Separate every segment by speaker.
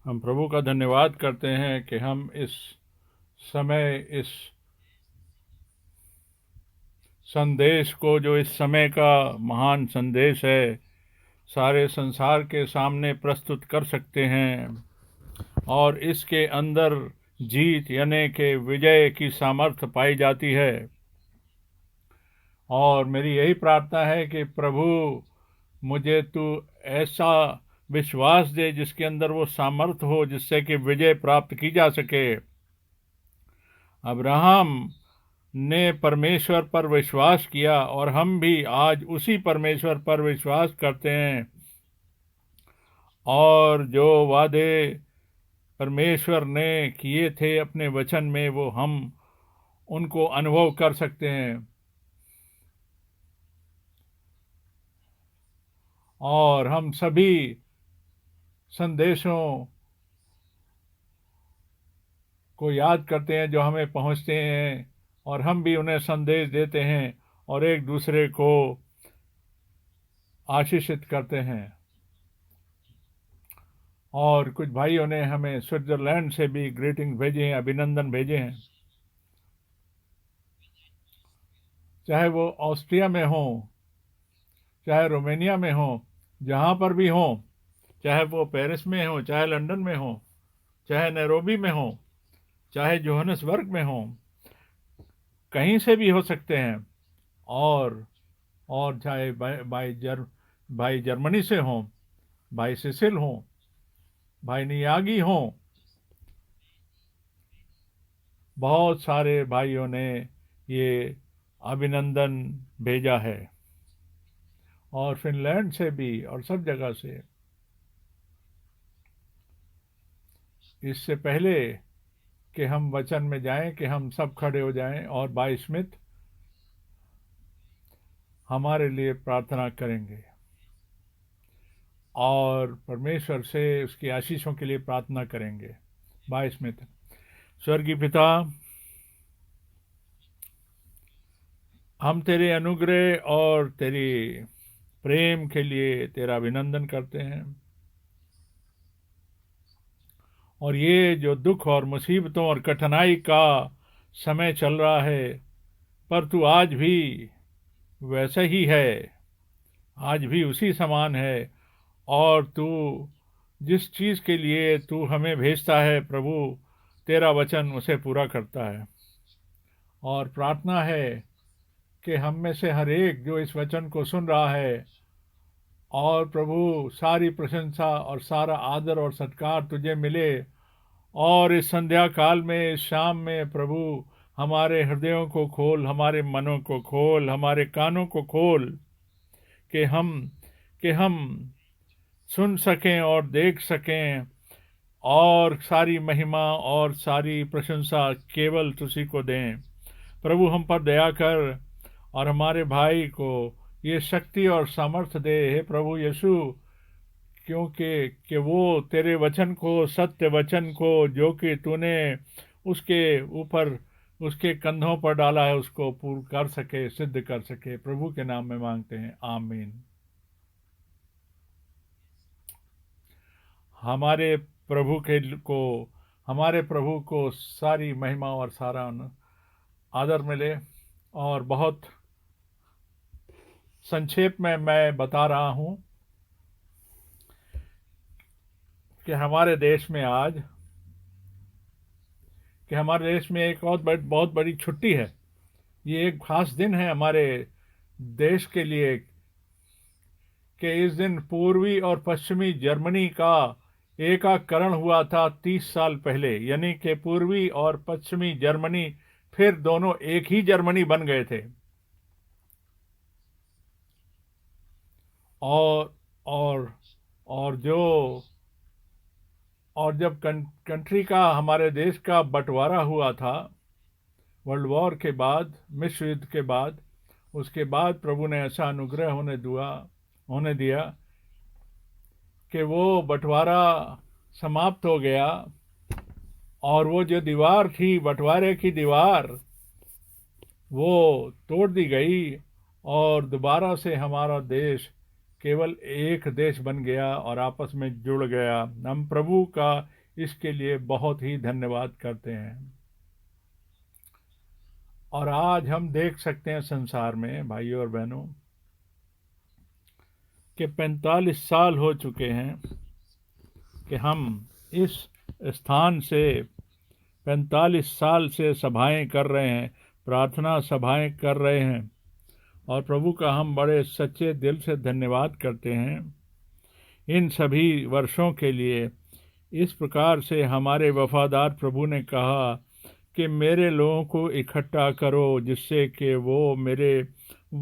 Speaker 1: हम प्रभु का धन्यवाद करते हैं कि हम इस समय इस संदेश को, जो इस समय का महान संदेश है, सारे संसार के सामने प्रस्तुत कर सकते हैं और इसके अंदर जीत यानी कि विजय की सामर्थ्य पाई जाती है। और मेरी यही प्रार्थना है कि प्रभु मुझे तू ऐसा विश्वास दे जिसके अंदर वो सामर्थ्य हो जिससे कि विजय प्राप्त की जा सके। अब्राहम ने परमेश्वर पर विश्वास किया और हम भी आज उसी परमेश्वर पर विश्वास करते हैं और जो वादे परमेश्वर ने किए थे अपने वचन में वो हम उनको अनुभव कर सकते हैं। और हम सभी संदेशों को याद करते हैं जो हमें पहुंचते हैं और हम भी उन्हें संदेश देते हैं और एक दूसरे को आशीषित करते हैं। और कुछ भाइयों ने हमें स्विट्जरलैंड से भी ग्रीटिंग भेजे हैं, अभिनंदन भेजे हैं, चाहे वो ऑस्ट्रिया में हो, चाहे रोमेनिया में हो, जहाँ पर भी हो, चाहे वो पेरिस में हो, चाहे लंदन में हो, चाहे नैरोबी में हो, चाहे जोहानिसबर्ग में हो, कहीं से भी हो सकते हैं। और चाहे भाई जर्मनी से हो, भाई सिसिल हो, भाई नियागी हो, बहुत सारे भाइयों ने ये अभिनंदन भेजा है और फिनलैंड से भी और सब जगह से। इससे पहले कि हम वचन में जाएं, कि हम सब खड़े हो जाएं और भाई स्मिथ हमारे लिए प्रार्थना करेंगे और परमेश्वर से उसकी आशीषों के लिए प्रार्थना करेंगे। भाई स्मिथ। स्वर्गीय पिता, हम तेरे अनुग्रह और तेरी प्रेम के लिए तेरा अभिनंदन करते हैं। और ये जो दुख और मुसीबतों और कठिनाई का समय चल रहा है, पर तू आज भी वैसा ही है, आज भी उसी समान है। और तू जिस चीज़ के लिए तू हमें भेजता है प्रभु, तेरा वचन उसे पूरा करता है। और प्रार्थना है कि हम में से हर एक जो इस वचन को सुन रहा है, और प्रभु सारी प्रशंसा और सारा आदर और सत्कार तुझे मिले। और इस संध्या काल में, इस शाम में प्रभु हमारे हृदयों को खोल, हमारे मनों को खोल, हमारे कानों को खोल, कि हम सुन सकें और देख सकें। और सारी महिमा और सारी प्रशंसा केवल तुझी को दें। प्रभु हम पर दया कर और हमारे भाई को ये शक्ति और सामर्थ्य दे, हे प्रभु यीशु, क्योंकि कि वो तेरे वचन को, सत्य वचन को जो कि तूने उसके ऊपर, उसके कंधों पर डाला है, उसको पूर्ण कर सके, सिद्ध कर सके। प्रभु के नाम में मांगते हैं, आमीन। हमारे हमारे प्रभु को सारी महिमा और सारा आदर मिले। और बहुत संक्षेप में मैं बता रहा हूं कि हमारे देश में एक बहुत बड़ी छुट्टी है। ये एक खास दिन है हमारे देश के लिए, कि इस दिन पूर्वी और पश्चिमी जर्मनी का एकाकरण हुआ था 30 साल पहले। यानी कि पूर्वी और पश्चिमी जर्मनी फिर दोनों एक ही जर्मनी बन गए थे। और और और जो और जब कंट्री का, हमारे देश का बंटवारा हुआ था वर्ल्ड वॉर के बाद, विश्व युद्ध के बाद, उसके बाद प्रभु ने ऐसा अनुग्रह होने दिया कि वो बंटवारा समाप्त हो गया। और वो जो दीवार थी, बंटवारे की दीवार, वो तोड़ दी गई और दोबारा से हमारा देश केवल एक देश बन गया और आपस में जुड़ गया। हम प्रभु का इसके लिए बहुत ही धन्यवाद करते हैं। और आज हम देख सकते हैं संसार में भाइयों और बहनों कि 45 साल हो चुके हैं कि हम इस स्थान से 45 साल से सभाएं कर रहे हैं, प्रार्थना सभाएं कर रहे हैं, और प्रभु का हम बड़े सच्चे दिल से धन्यवाद करते हैं इन सभी वर्षों के लिए। इस प्रकार से हमारे वफादार प्रभु ने कहा कि मेरे लोगों को इकट्ठा करो जिससे कि वो मेरे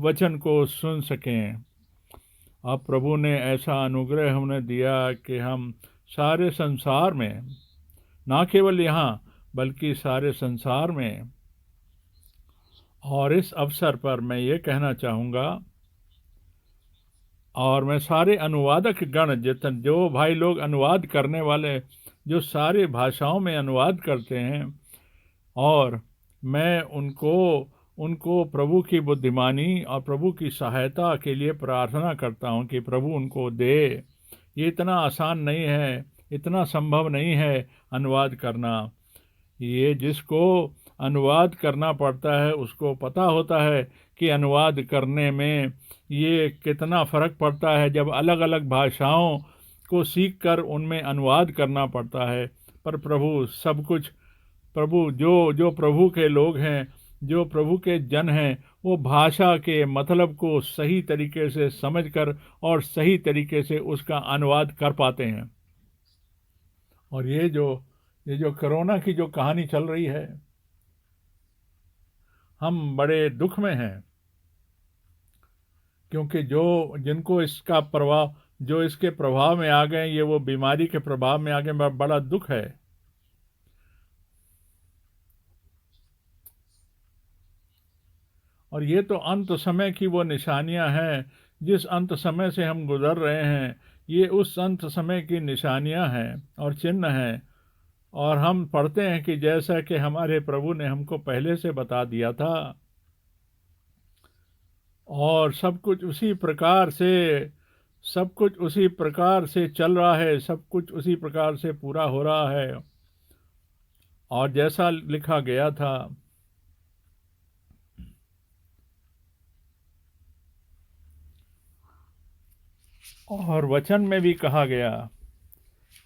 Speaker 1: वचन को सुन सकें। अब प्रभु ने ऐसा अनुग्रह हमें दिया कि हम सारे संसार में, ना केवल यहाँ बल्कि सारे संसार में, और इस अवसर पर मैं ये कहना चाहूँगा, और मैं सारे अनुवादक गण जो भाई लोग अनुवाद करने वाले, जो सारे भाषाओं में अनुवाद करते हैं, और मैं उनको प्रभु की बुद्धिमानी और प्रभु की सहायता के लिए प्रार्थना करता हूं कि प्रभु उनको दे। ये इतना आसान नहीं है, इतना संभव नहीं है अनुवाद करना। ये जिसको अनुवाद करना पड़ता है उसको पता होता है कि अनुवाद करने में ये कितना फ़र्क पड़ता है जब अलग अलग भाषाओं को सीखकर उनमें अनुवाद करना पड़ता है। पर प्रभु सब कुछ, प्रभु जो प्रभु के लोग हैं, जो प्रभु के जन हैं, वो भाषा के मतलब को सही तरीके से समझकर और सही तरीके से उसका अनुवाद कर पाते हैं। और ये जो कोरोना की जो कहानी चल रही है, हम बड़े दुख में हैं, क्योंकि जिनको इसका प्रभाव, जो इसके प्रभाव में आ गए, ये वो बीमारी के प्रभाव में आ गए, बड़ा दुख है। और ये तो अंत समय की वो निशानियां हैं, जिस अंत समय से हम गुजर रहे हैं, ये उस अंत समय की निशानियां हैं और चिन्ह हैं। और हम पढ़ते हैं कि जैसा कि हमारे प्रभु ने हमको पहले से बता दिया था, और सब कुछ उसी प्रकार से चल रहा है, सब कुछ उसी प्रकार से पूरा हो रहा है। और जैसा लिखा गया था, और वचन में भी कहा गया,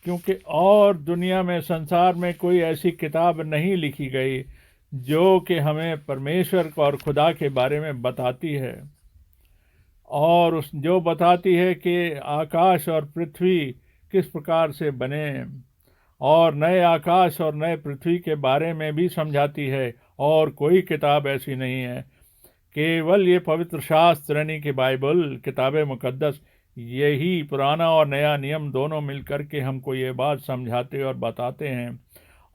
Speaker 1: क्योंकि और दुनिया में, संसार में कोई ऐसी किताब नहीं लिखी गई जो कि हमें परमेश्वर और खुदा के बारे में बताती है, और जो बताती है कि आकाश और पृथ्वी किस प्रकार से बने, और नए आकाश और नए पृथ्वी के बारे में भी समझाती है। और कोई किताब ऐसी नहीं है, केवल ये पवित्र शास्त्र यानी कि बाइबल, किताब मुकद्दस, यही पुराना और नया नियम दोनों मिलकर के हमको ये बात समझाते और बताते हैं।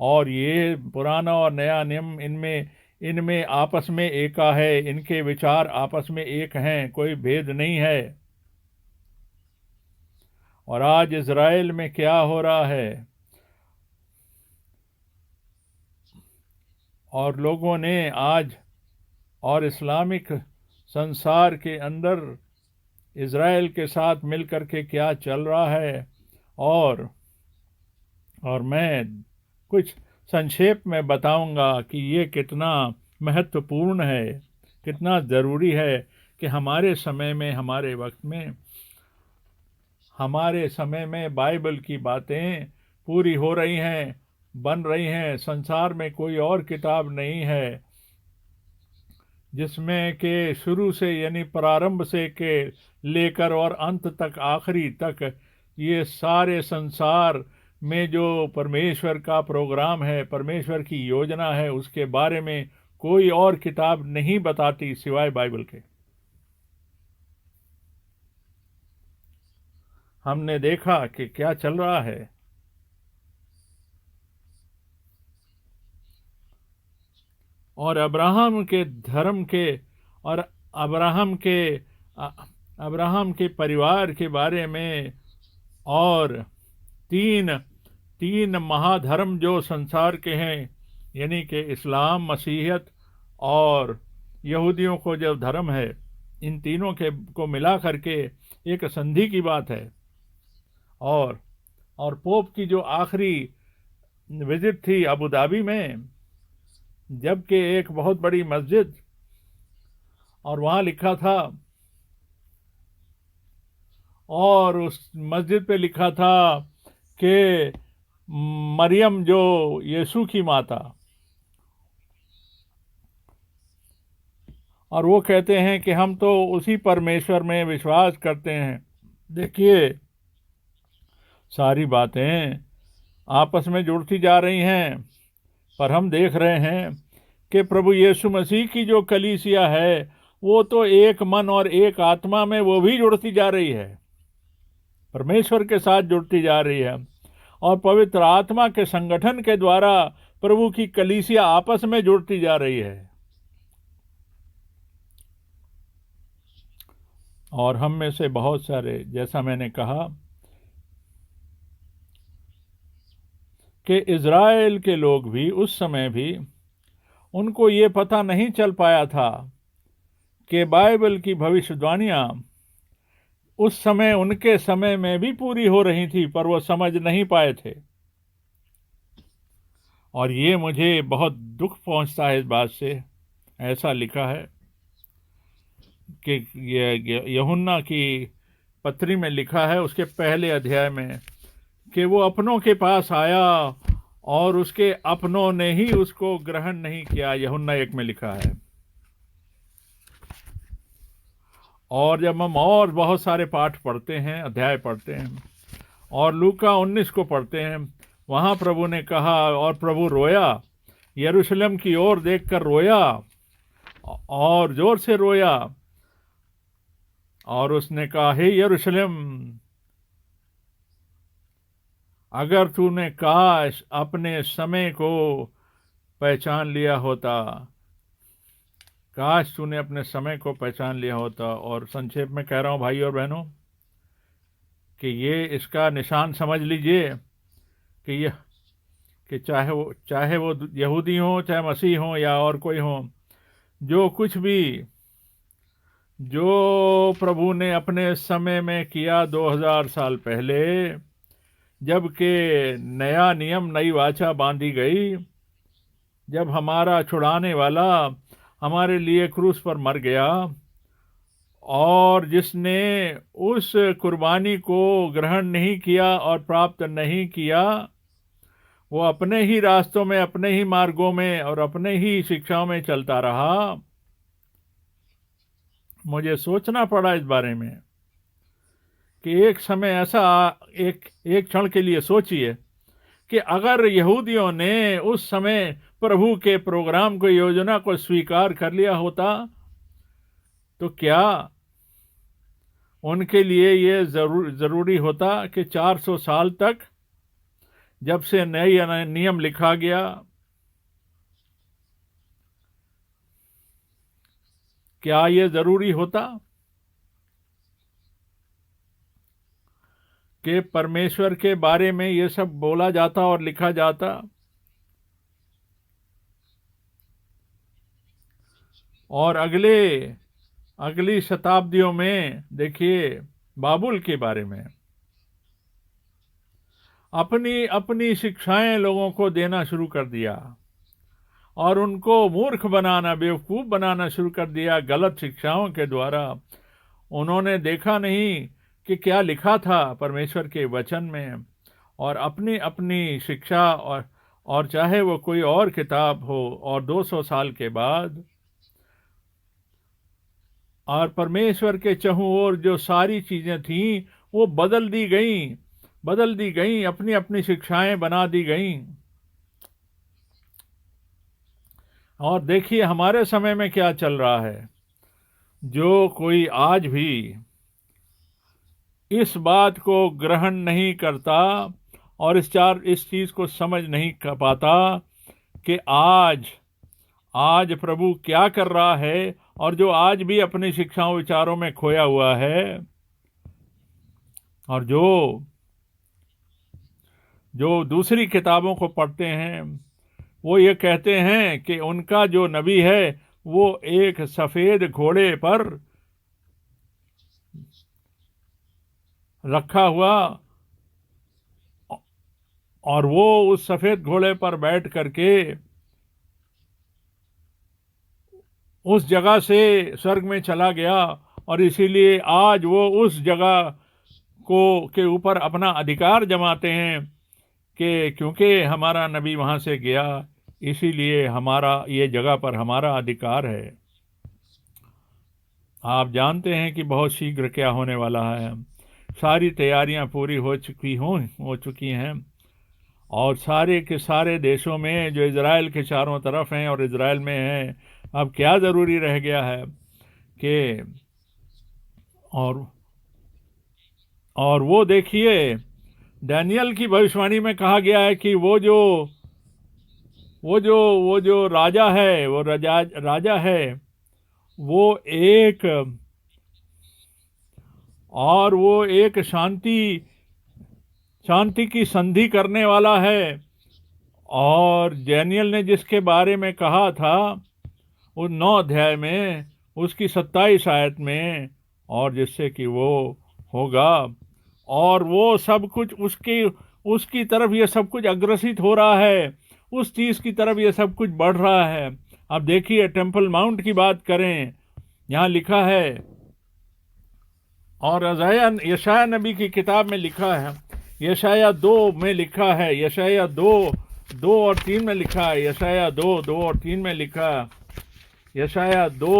Speaker 1: और ये पुराना और नया नियम, इनमें आपस में एका है, इनके विचार आपस में एक हैं, कोई भेद नहीं है। और आज इज़राइल में क्या हो रहा है, और लोगों ने आज, और इस्लामिक संसार के अंदर इज़राइल के साथ मिलकर के क्या चल रहा है, और मैं कुछ संक्षेप में बताऊंगा कि ये कितना महत्वपूर्ण है, कितना ज़रूरी है कि हमारे समय में, हमारे समय में बाइबल की बातें पूरी हो रही हैं, बन रही हैं। संसार में कोई और किताब नहीं है जिसमें के शुरू से, यानी प्रारंभ से के लेकर और अंत तक, आखिरी तक, ये सारे संसार में जो परमेश्वर का प्रोग्राम है, परमेश्वर की योजना है, उसके बारे में कोई और किताब नहीं बताती सिवाय बाइबल के। हमने देखा कि क्या चल रहा है, और अब्राहम के धर्म के, और अब्राहम के परिवार के बारे में, और तीन महाधर्म जो संसार के हैं, यानी कि इस्लाम, मसीहियत और यहूदियों को जो धर्म है, इन तीनों के को मिला करके एक संधि की बात है। और पोप की जो आखिरी विजिट थी अबू धाबी में, जबकि एक बहुत बड़ी मस्जिद, और वहाँ लिखा था, और उस मस्जिद पे लिखा था कि मरियम जो यीशु की माता, और वो कहते हैं कि हम तो उसी परमेश्वर में विश्वास करते हैं। देखिए, सारी बातें आपस में जुड़ती जा रही हैं, पर हम देख रहे हैं कि प्रभु यीशु मसीह की जो कलीसिया है वो तो एक मन और एक आत्मा में वो भी जुड़ती जा रही है, परमेश्वर के साथ जुड़ती जा रही है, और पवित्र आत्मा के संगठन के द्वारा प्रभु की कलीसिया आपस में जुड़ती जा रही है। और हम में से बहुत सारे, जैसा मैंने कहा कि इज़राइल के लोग भी उस समय भी उनको ये पता नहीं चल पाया था कि बाइबल की भविष्यवाणियां उस समय उनके समय में भी पूरी हो रही थी, पर वो समझ नहीं पाए थे। और ये मुझे बहुत दुख पहुंचता है इस बात से। ऐसा लिखा है कि ये यूहन्ना की पत्री में लिखा है, उसके पहले अध्याय में, कि वो अपनों के पास आया और उसके अपनों ने ही उसको ग्रहण नहीं किया। यूहन्ना 1 में लिखा है। और जब हम और बहुत सारे पाठ पढ़ते हैं, अध्याय पढ़ते हैं, और लूका 19 को पढ़ते हैं, वहाँ प्रभु ने कहा, और प्रभु रोया, यरूशलेम की ओर देखकर रोया, और जोर से रोया, और उसने कहा, हे यरूशलेम, अगर तूने काश अपने समय को पहचान लिया होता, काश तूने अपने समय को पहचान लिया होता। और संक्षेप में कह रहा हूं भाई और बहनों कि ये इसका निशान समझ लीजिए कि यह कि चाहे वो यहूदी हो, चाहे मसीह हो, या और कोई हो, जो कुछ भी जो प्रभु ने अपने समय में किया 2000 साल पहले, जबकि नया नियम, नई वाचा बांधी गई, जब हमारा छुड़ाने वाला हमारे लिए क्रूस पर मर गया, और जिसने उस कुर्बानी को ग्रहण नहीं किया और प्राप्त नहीं किया, वो अपने ही रास्तों में, अपने ही मार्गों में और अपने ही शिक्षाओं में चलता रहा। मुझे सोचना पड़ा इस बारे में कि एक समय ऐसा, एक क्षण के लिए सोचिए कि अगर यहूदियों ने उस समय प्रभु के प्रोग्राम को, योजना को स्वीकार कर लिया होता, तो क्या उनके लिए ये जरूरी होता कि 400 साल तक, जब से नई नियम लिखा गया, क्या ये जरूरी होता कि परमेश्वर के बारे में ये सब बोला जाता और लिखा जाता? और अगली शताब्दियों में देखिए, बाबुल के बारे में अपनी शिक्षाएं लोगों को देना शुरू कर दिया, और उनको मूर्ख बनाना, बेवकूफ बनाना शुरू कर दिया गलत शिक्षाओं के द्वारा। उन्होंने देखा नहीं कि क्या लिखा था परमेश्वर के वचन में, और अपनी शिक्षा, और चाहे वो कोई और किताब हो, और 200 साल के बाद, और परमेश्वर के चहुं ओर जो सारी चीजें थीं वो बदल दी गईं, अपनी शिक्षाएं बना दी गईं। और देखिए हमारे समय में क्या चल रहा है। जो कोई आज भी इस बात को ग्रहण नहीं करता और इस चीज को समझ नहीं कर पाता कि आज प्रभु क्या कर रहा है, और जो आज भी अपनी शिक्षाओं विचारों में खोया हुआ है, और जो दूसरी किताबों को पढ़ते हैं, वो ये कहते हैं कि उनका जो नबी है वो एक सफेद घोड़े पर रखा हुआ, और वो उस सफेद घोड़े पर बैठ करके उस जगह से स्वर्ग में चला गया। और इसीलिए आज वो उस जगह को के ऊपर अपना अधिकार जमाते हैं कि क्योंकि हमारा नबी वहां से गया, इसीलिए हमारा ये जगह पर हमारा अधिकार है। आप जानते हैं कि बहुत शीघ्र क्या होने वाला है। सारी तैयारियां पूरी हो चुकी हैं, और सारे के सारे देशों में जो इज़राइल के चारों तरफ हैं और इज़राइल में हैं, अब क्या ज़रूरी रह गया है कि और और वो देखिए, दानियल की भविष्यवाणी में कहा गया है कि वो जो राजा है, वो राजा है, वो एक शांति की संधि करने वाला है। और दानियल ने जिसके बारे में कहा था उस 9 अध्याय में, उसकी 27 आयत में, और जिससे कि वो होगा, और वो सब कुछ उसकी तरफ ये सब कुछ अग्रसित हो रहा है, उस चीज की तरफ ये सब कुछ बढ़ रहा है। अब देखिए, टेम्पल माउंट की बात करें, यहाँ लिखा है, और यशाया नबी की किताब में लिखा है, यशाया 2 में लिखा है, यशाया 2 और 3 में लिखा है, यशाया 2 और 3 में लिखा है, यशाया 2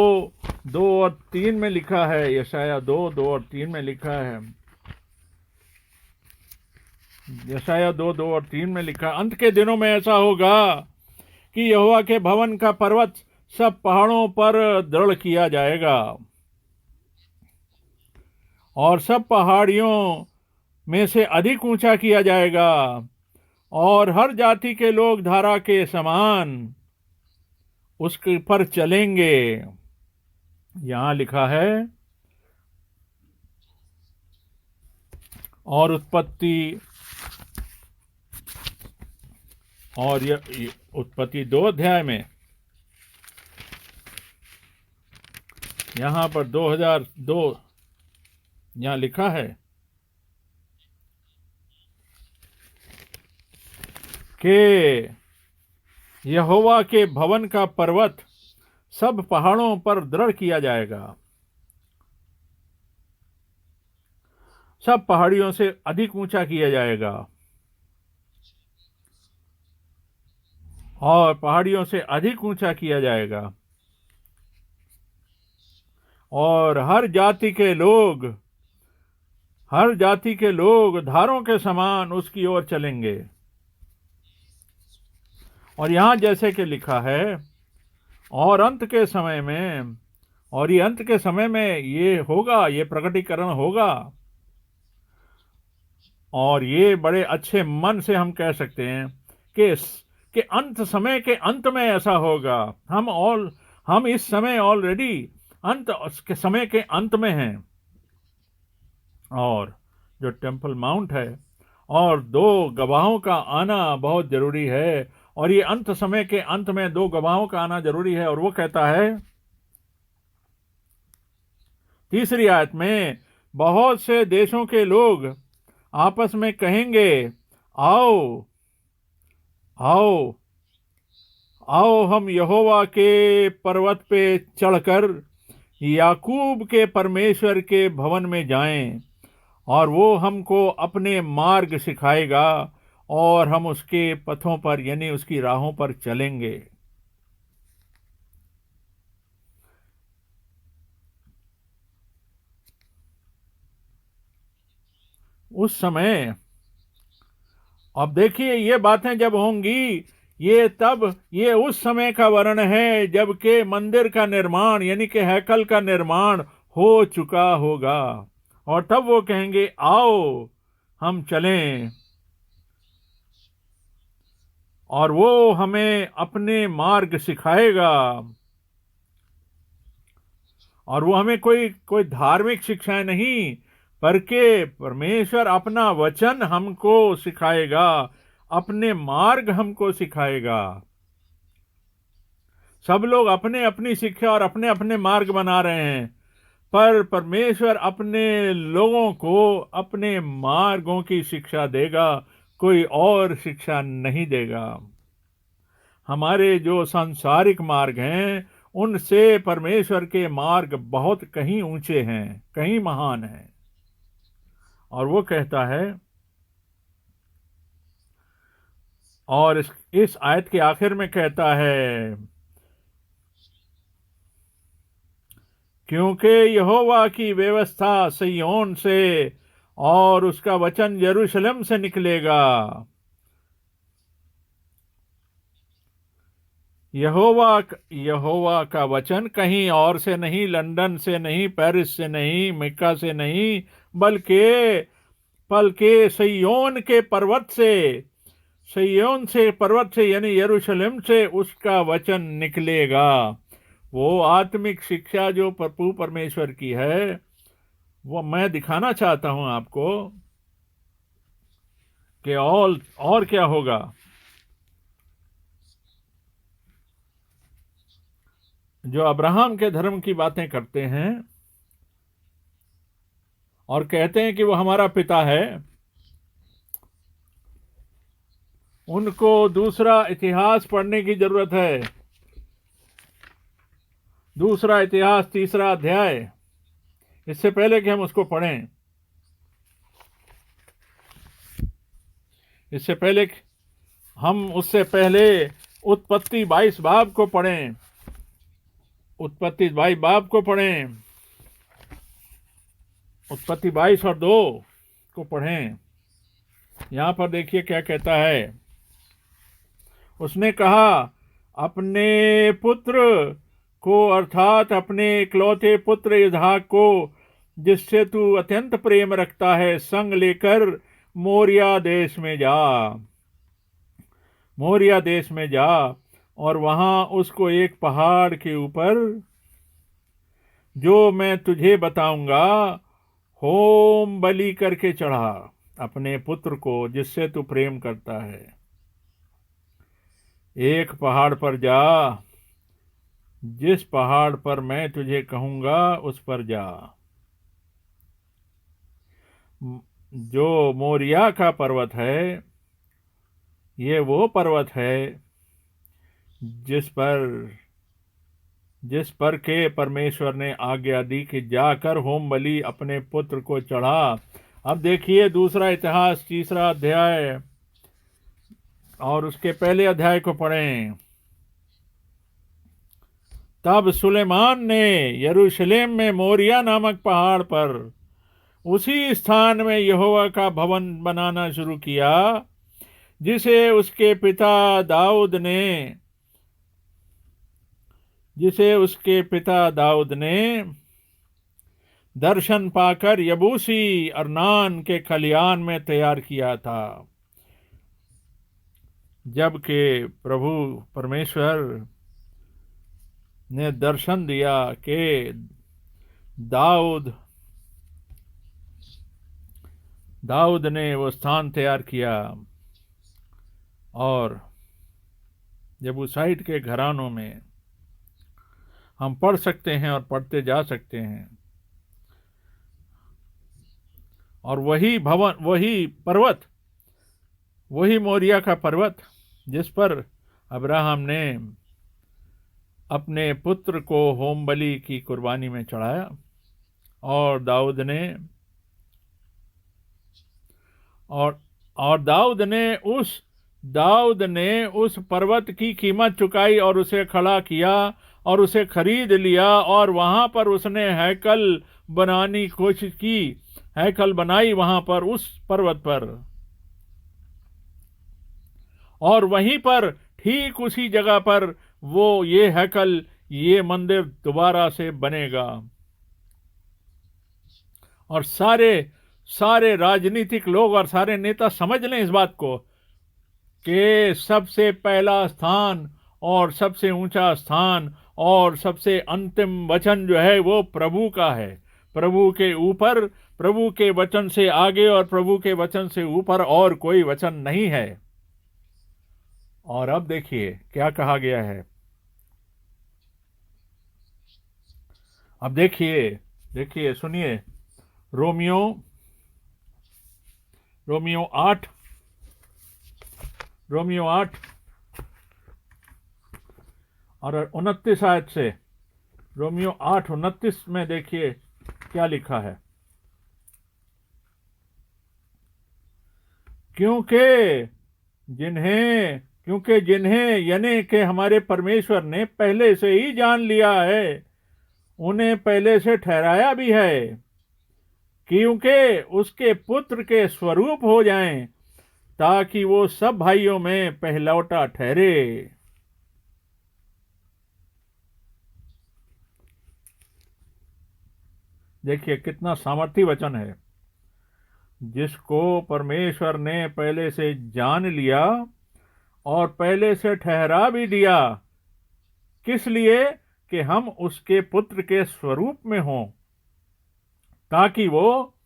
Speaker 1: और 3 में लिखा है, यशाया 2 और 3 में लिखा है, यशाया 2 और 3 में लिखा, अंत के दिनों में ऐसा होगा कि यहोवा के भवन का पर्वत सब पहाड़ों पर दृढ़ किया जाएगा, और सब पहाड़ियों में से अधिक ऊंचा किया जाएगा, और हर जाति के लोग धारा के समान उसके पर चलेंगे। यहां लिखा है, और उत्पत्ति 2 अध्याय में, यहां पर 2002 यहां लिखा है कि यहोवा के भवन का पर्वत सब पहाड़ों पर दृढ़ किया जाएगा, सब पहाड़ियों से अधिक ऊंचा किया जाएगा, और पहाड़ियों से अधिक ऊंचा किया जाएगा, और हर जाति के लोग धारों के समान उसकी ओर चलेंगे। और यहां जैसे कि लिखा है, और अंत के समय में, और ये अंत के समय में ये होगा, ये प्रकटीकरण होगा, और ये बड़े अच्छे मन से हम कह सकते हैं कि अंत समय के अंत में ऐसा होगा। हम इस समय ऑलरेडी अंत के समय के अंत में हैं, और जो टेम्पल माउंट है, और 2 गवाहों का आना बहुत जरूरी है, और ये अंत समय के अंत में 2 गवाहों का आना जरूरी है। और वो कहता है 3री आयत में, बहुत से देशों के लोग आपस में कहेंगे, आओ आओ आओ, हम यहोवा के पर्वत पे चढ़कर याकूब के परमेश्वर के भवन में जाएं, और वो हमको अपने मार्ग सिखाएगा, और हम उसके पथों पर यानी उसकी राहों पर चलेंगे। उस समय, अब देखिए, ये बातें जब होंगी, ये उस समय का वर्णन है जबकि मंदिर का निर्माण यानी कि हैकल का निर्माण हो चुका होगा, और तब वो कहेंगे, आओ हम चलें, और वो हमें अपने मार्ग सिखाएगा। और वो हमें कोई धार्मिक शिक्षाएं नहीं, बल्कि परमेश्वर अपना वचन हमको सिखाएगा, अपने मार्ग हमको सिखाएगा। सब लोग अपने अपनी शिक्षा और अपने अपने मार्ग बना रहे हैं, पर परमेश्वर अपने लोगों को अपने मार्गों की शिक्षा देगा, कोई और शिक्षा नहीं देगा। हमारे जो सांसारिक मार्ग हैं उनसे परमेश्वर के मार्ग बहुत कहीं ऊंचे हैं, कहीं महान हैं। और वो कहता है, और इस आयत के आखिर में कहता है, क्योंकि यहोवा की व्यवस्था सिय्योन से और उसका वचन यरूशलेम से निकलेगा। यहोवा का वचन कहीं और से नहीं, लंदन से नहीं, पेरिस से नहीं, मक्का से नहीं, बल्कि सिय्योन के पर्वत से, सिय्योन से पर्वत से यानी यरूशलेम से उसका वचन निकलेगा। वो आत्मिक शिक्षा जो प्रभु परमेश्वर की है, वो मैं दिखाना चाहता हूं आपको कि और क्या होगा। जो अब्राहम के धर्म की बातें करते हैं और कहते हैं कि वो हमारा पिता है, उनको दूसरा इतिहास पढ़ने की जरूरत है। दूसरा इतिहास 3 अध्याय, इससे पहले कि हम उसको पढ़ें, इससे पहले हम उससे पहले उत्पत्ति 22 बाब को पढ़ें, उत्पत्ति 22 बाब को पढ़ें, उत्पत्ति 22 और 2 को पढ़ें। यहां पर देखिए क्या कहता है। उसने कहा, अपने पुत्र को अर्थात अपने इकलौते पुत्र इसहाक को, जिससे तू अत्यंत प्रेम रखता है, संग लेकर मोरिया देश में जा, मोरिया देश में जा, और वहां उसको एक पहाड़ के ऊपर, जो मैं तुझे बताऊंगा, होम बलि करके चढ़ा अपने पुत्र को जिससे तू प्रेम करता है। एक पहाड़ पर जा, जिस पहाड़ पर मैं तुझे कहूंगा उस पर जा। जो मोरिया का पर्वत है, ये वो पर्वत है जिस पर के परमेश्वर ने आज्ञा दी कि जाकर होम बलि अपने पुत्र को चढ़ा। अब देखिए दूसरा इतिहास 3 अध्याय और उसके पहले अध्याय को पढ़ें। तब सुलेमान ने यरूशलेम में मोरिया नामक पहाड़ पर उसी स्थान में यहोवा का भवन बनाना शुरू किया, जिसे उसके पिता दाऊद ने दर्शन पाकर यबूसी अर्नान के खलियान में तैयार किया था। जबकि प्रभु परमेश्वर ने दर्शन दिया कि दाऊद ने वो स्थान तैयार किया, और यबूसाइट के घरानों में हम पढ़ सकते हैं और पढ़ते जा सकते हैं। और वही भवन, वही पर्वत, वही मोरिया का पर्वत जिस पर अब्राहम ने अपने पुत्र को होम बलि की कुर्बानी में चढ़ाया, और दाऊद ने उस पर्वत की कीमत चुकाई और उसे खड़ा किया और उसे खरीद लिया, और वहां पर उसने हैकल बनाने की कोशिश की, हैकल बनाई वहां पर उस पर्वत पर, और वहीं पर ठीक उसी जगह पर ये हैकल, ये मंदिर दोबारा से बनेगा। और सारे राजनीतिक लोग और सारे नेता समझ लें इस बात को कि सबसे पहला स्थान और सबसे ऊंचा स्थान और सबसे अंतिम वचन जो है वो प्रभु का है। प्रभु के ऊपर, प्रभु के वचन से आगे और प्रभु के वचन से ऊपर और कोई वचन नहीं है। और अब देखिए क्या कहा गया है। अब देखिए देखिए, सुनिए, रोमियो रोमियो 8 रोमियो 8 और 29 आयत से, रोमियो 8:29 में देखिए क्या लिखा है। क्योंकि जिन्हें यानी कि हमारे परमेश्वर ने पहले से ही जान लिया है, उन्हें पहले से ठहराया भी है, क्योंकि उसके पुत्र के स्वरूप हो जाएं, ताकि वो सब भाइयों में पहलौटा ठहरे। देखिए कितना सामर्थी वचन है। जिसको परमेश्वर ने पहले से जान लिया और पहले से ठहरा भी दिया, किस लिए? कि हम उसके पुत्र के स्वरूप में हों, ताकि वो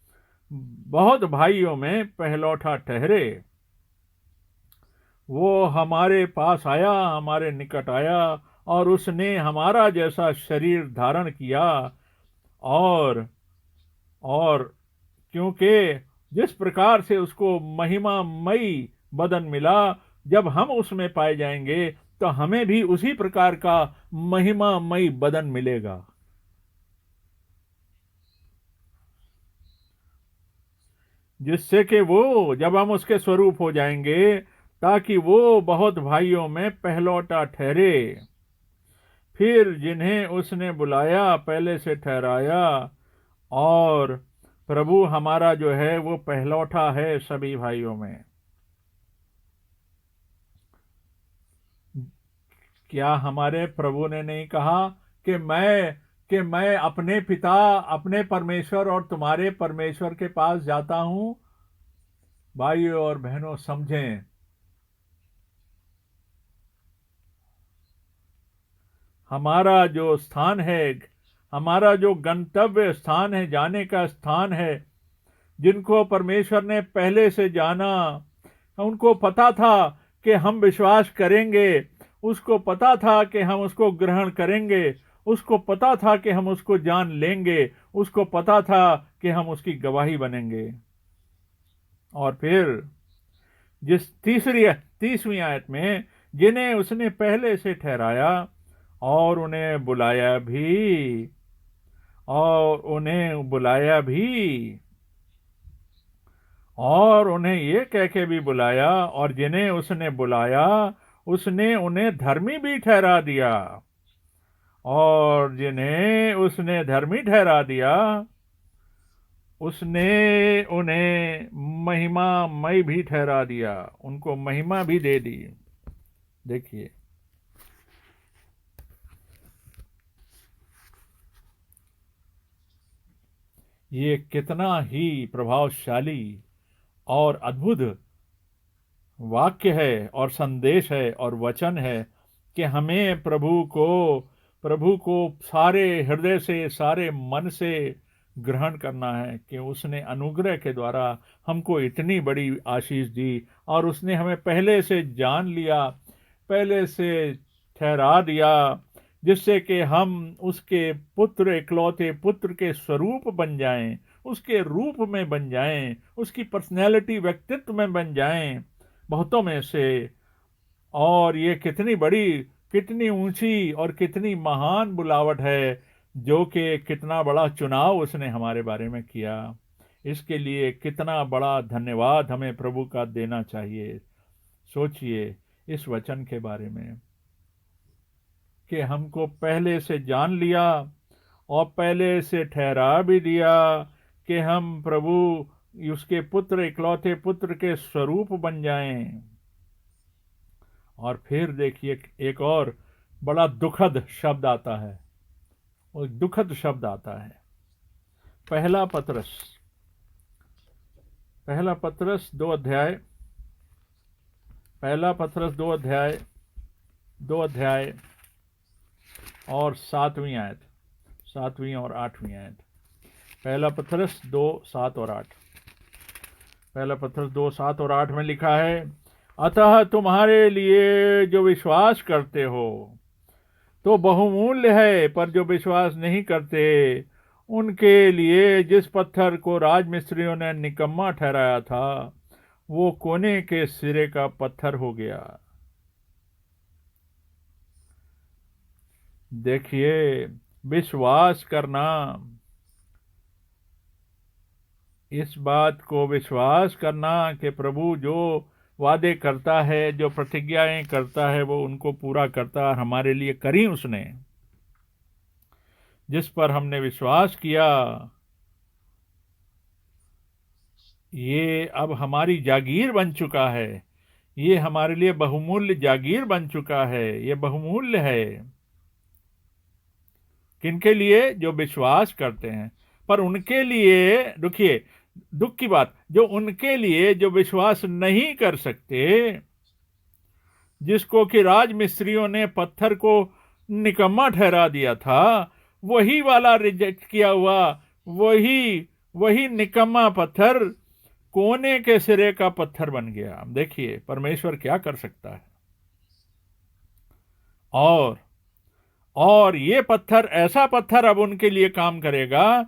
Speaker 1: बहुत भाइयों में पहलौठा ठहरे। वो हमारे पास आया, हमारे निकट आया, और उसने हमारा जैसा शरीर धारण किया। और क्योंकि जिस प्रकार से उसको महिमामयी बदन मिला, जब हम उसमें पाए जाएंगे तो हमें भी उसी प्रकार का महिमामयी बदन मिलेगा। जिससे कि वो, जब हम उसके स्वरूप हो जाएंगे, ताकि वो बहुत भाइयों में पहलौटा ठहरे। फिर जिन्हें उसने बुलाया, पहले से ठहराया, और प्रभु हमारा जो है वो पहलौठा है सभी भाइयों में। क्या हमारे प्रभु ने नहीं कहा कि मैं अपने पिता, अपने परमेश्वर और तुम्हारे परमेश्वर के पास जाता हूं? भाइयों और बहनों, समझें, हमारा जो स्थान है, हमारा जो गंतव्य स्थान है, जाने का स्थान है, जिनको परमेश्वर ने पहले से जाना, उनको पता था कि हम विश्वास करेंगे, उसको पता था कि हम उसको ग्रहण करेंगे, उसको पता था कि हम उसको जान लेंगे, उसको पता था कि हम उसकी गवाही बनेंगे। और फिर जिस 30वीं आयत में, जिन्हें उसने पहले से ठहराया और उन्हें बुलाया भी, और उन्हें ये कह के भी बुलाया, और जिन्हें उसने बुलाया उसने उन्हें धर्मी भी ठहरा दिया, और जिन्हें उसने धर्मी ठहरा दिया उसने उन्हें महिमामय भी ठहरा दिया, उनको महिमा भी दे दी। देखिए, ये कितना ही प्रभावशाली और अद्भुत वाक्य है और संदेश है और वचन है कि हमें प्रभु को सारे हृदय से, सारे मन से ग्रहण करना है कि उसने अनुग्रह के द्वारा हमको इतनी बड़ी आशीष दी, और उसने हमें पहले से जान लिया, पहले से ठहरा दिया, जिससे कि हम उसके पुत्र, इकलौते पुत्र के स्वरूप बन जाएं, उसके रूप में बन जाएं, उसकी पर्सनैलिटी, व्यक्तित्व में बन जाएं बहुतों में से। और ये कितनी बड़ी, कितनी ऊंची और कितनी महान बुलावट है, जो कि कितना बड़ा चुनाव उसने हमारे बारे में किया। इसके लिए कितना बड़ा धन्यवाद हमें प्रभु का देना चाहिए। सोचिए इस वचन के बारे में कि हमको पहले से जान लिया और पहले से ठहरा भी दिया कि हम प्रभु उसके पुत्र, इकलौते पुत्र के स्वरूप बन जाएं। और फिर देखिए, एक और बड़ा दुखद शब्द आता है, और दुखद शब्द आता है। पहला पत्रस 2 अध्याय, पहला पत्रस 2 अध्याय और 7वीं आयत, 7वीं और 8वीं आयत। पहला पत्रस 2:7 और 8। पहला पत्रस 2:7 और 8 में लिखा है, अतः तुम्हारे लिए जो विश्वास करते हो तो बहुमूल्य है, पर जो विश्वास नहीं करते उनके लिए जिस पत्थर को राजमिस्त्रियों ने निकम्मा ठहराया था वो कोने के सिरे का पत्थर हो गया। देखिए, विश्वास करना, इस बात को विश्वास करना कि प्रभु जो वादे करता है, जो प्रतिज्ञाएं करता है, वो उनको पूरा करता है। हमारे लिए करी उसने, जिस पर हमने विश्वास किया, ये अब हमारी जागीर बन चुका है। ये हमारे लिए बहुमूल्य जागीर बन चुका है। ये बहुमूल्य है। किनके लिए? जो विश्वास करते हैं। पर उनके लिए, रुकिए, दुख की बात, जो उनके लिए जो विश्वास नहीं कर सकते, जिसको कि राजमिस्त्रियों ने पत्थर को निकम्मा ठहरा दिया था, वही वाला रिजेक्ट किया हुआ, वही निकम्मा पत्थर कोने के सिरे का पत्थर बन गया। देखिए परमेश्वर क्या कर सकता है। और ये पत्थर, ऐसा पत्थर अब उनके लिए काम करेगा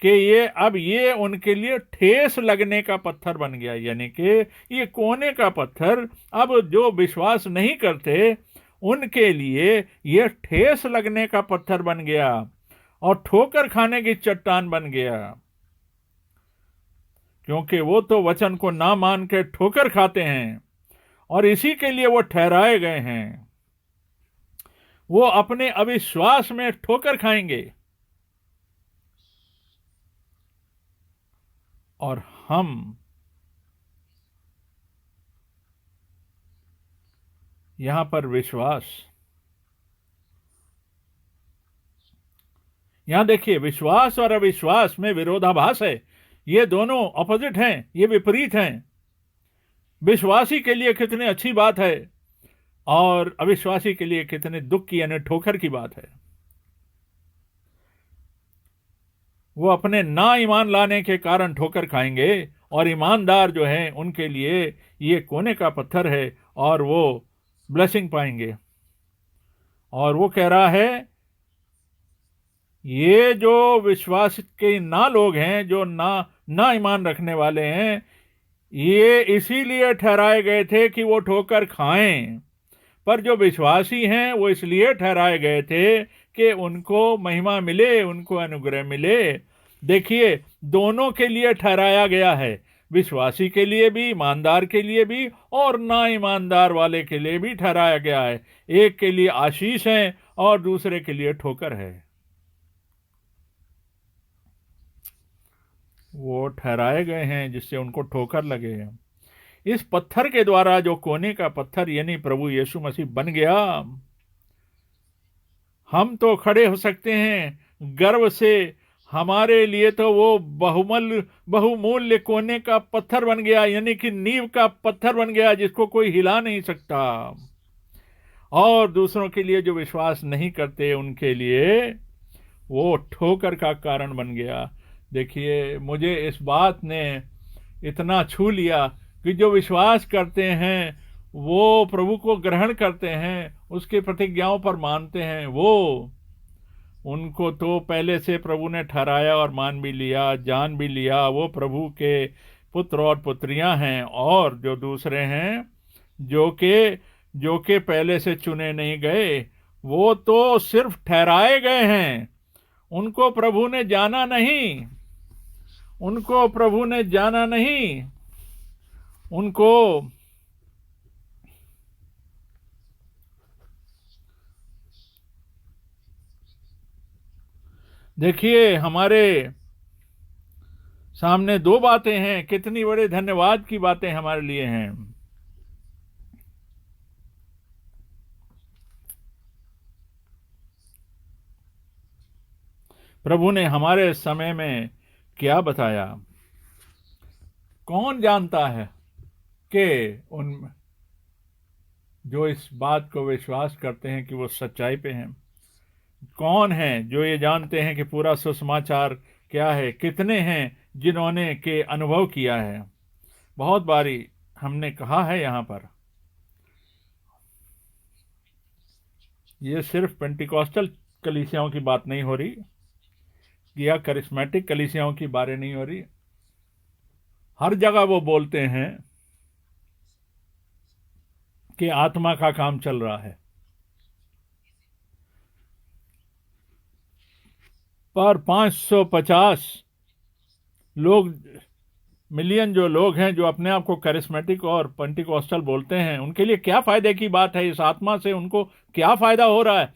Speaker 1: कि ये उनके लिए ठेस लगने का पत्थर बन गया। यानी कि ये कोने का पत्थर अब जो विश्वास नहीं करते उनके लिए ये ठेस लगने का पत्थर बन गया और ठोकर खाने की चट्टान बन गया, क्योंकि वो तो वचन को ना मान के ठोकर खाते हैं और इसी के लिए वो ठहराए गए हैं। वो अपने अविश्वास में ठोकर खाएंगे। और हम यहां पर विश्वास, यहां देखिए, विश्वास और अविश्वास में विरोधाभास है। ये दोनों ऑपोजिट हैं, ये विपरीत हैं। विश्वासी के लिए कितनी अच्छी बात है और अविश्वासी के लिए कितने दुख की यानी ठोकर की बात है। वो अपने ना ईमान लाने के कारण ठोकर खाएंगे और ईमानदार जो हैं उनके लिए ये कोने का पत्थर है और वो ब्लेसिंग पाएंगे। और वो कह रहा है, ये जो विश्वास के ना लोग हैं, जो ना ईमान रखने वाले हैं, ये इसीलिए ठहराए गए थे कि वो ठोकर खाएं। पर जो विश्वासी हैं वो इसलिए ठहराए गए थे कि उनको महिमा मिले, उनको अनुग्रह मिले। देखिए, दोनों के लिए ठहराया गया है, विश्वासी के लिए भी, ईमानदार के लिए भी और ना ईमानदार वाले के लिए भी ठहराया गया है। एक के लिए आशीष है और दूसरे के लिए ठोकर है। वो ठहराए गए हैं जिससे उनको ठोकर लगे हैं। इस पत्थर के द्वारा, जो कोने का पत्थर यानी प्रभु यीशु मसीह बन गया, हम तो खड़े हो सकते हैं गर्व से। हमारे लिए तो वो बहुमूल्य कोने का पत्थर बन गया, यानी कि नींव का पत्थर बन गया जिसको कोई हिला नहीं सकता। और दूसरों के लिए जो विश्वास नहीं करते उनके लिए वो ठोकर का कारण बन गया। देखिए, मुझे इस बात ने इतना छू लिया कि जो विश्वास करते हैं, वो प्रभु को ग्रहण करते हैं, उसकी प्रतिज्ञाओं पर मानते हैं, वो उनको तो पहले से प्रभु ने ठहराया और मान भी लिया, जान भी लिया। वो प्रभु के पुत्र और पुत्रियां हैं। और जो दूसरे हैं, जो के पहले से चुने नहीं गए, वो तो सिर्फ ठहराए गए हैं। उनको प्रभु ने जाना नहीं, उनको प्रभु ने जाना नहीं। उनको देखिए, हमारे सामने दो बातें हैं, कितनी बड़े धन्यवाद की बातें हमारे लिए हैं। प्रभु ने हमारे समय में क्या बताया। कौन जानता है कि उन जो इस बात को विश्वास करते हैं कि वो सच्चाई पे हैं? कौन है जो ये जानते हैं कि पूरा सुसमाचार क्या है? कितने हैं जिन्होंने के अनुभव किया है? बहुत बारी हमने कहा है यहां पर, ये सिर्फ पेंटिकॉस्टल कलीसियाओं की बात नहीं हो रही, या करिश्मेटिक कलीसियाओं की बातें नहीं हो रही। हर जगह वो बोलते हैं कि आत्मा का काम चल रहा है, पर 550 लोग, मिलियन जो लोग हैं जो अपने आप को करिश्मेटिक और पेंटिकॉस्टल बोलते हैं, उनके लिए क्या फायदे की बात है? इस आत्मा से उनको क्या फायदा हो रहा है?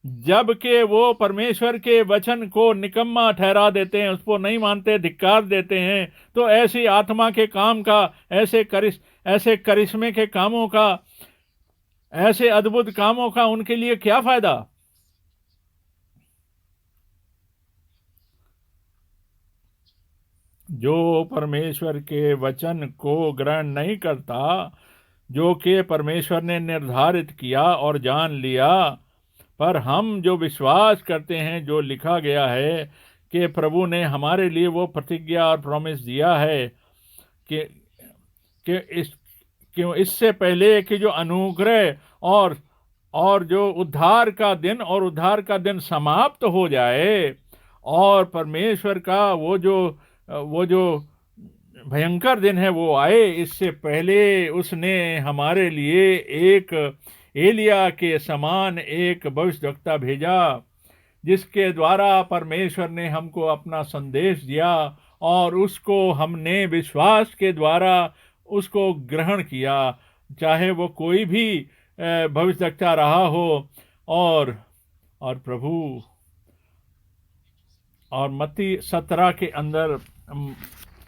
Speaker 1: जबकि वो परमेश्वर के वचन को निकम्मा ठहरा देते हैं, उसको नहीं मानते, धिक्कार देते हैं। तो ऐसी आत्मा के काम का, ऐसे करिश्मे के कामों का, ऐसे अद्भुत कामों का उनके लिए क्या फायदा? जो परमेश्वर के वचन को ग्रहण नहीं करता, जो कि परमेश्वर ने निर्धारित किया और जान लिया, पर हम जो विश्वास करते हैं, जो लिखा गया है कि प्रभु ने हमारे लिए वो प्रतिज्ञा और प्रॉमिस दिया है कि कि इस क्यों इससे पहले कि जो अनुग्रह और जो उद्धार का दिन समाप्त हो जाए, और परमेश्वर का वो जो भयंकर दिन है वो आए, इससे पहले उसने हमारे लिए एक एलिया के समान एक भविष्यद्वक्ता भेजा, जिसके द्वारा परमेश्वर ने हमको अपना संदेश दिया, और उसको हमने विश्वास के द्वारा उसको ग्रहण किया, चाहे वो कोई भी भविष्यद्वक्ता रहा हो। और प्रभु, और मत्ती 17 के अंदर,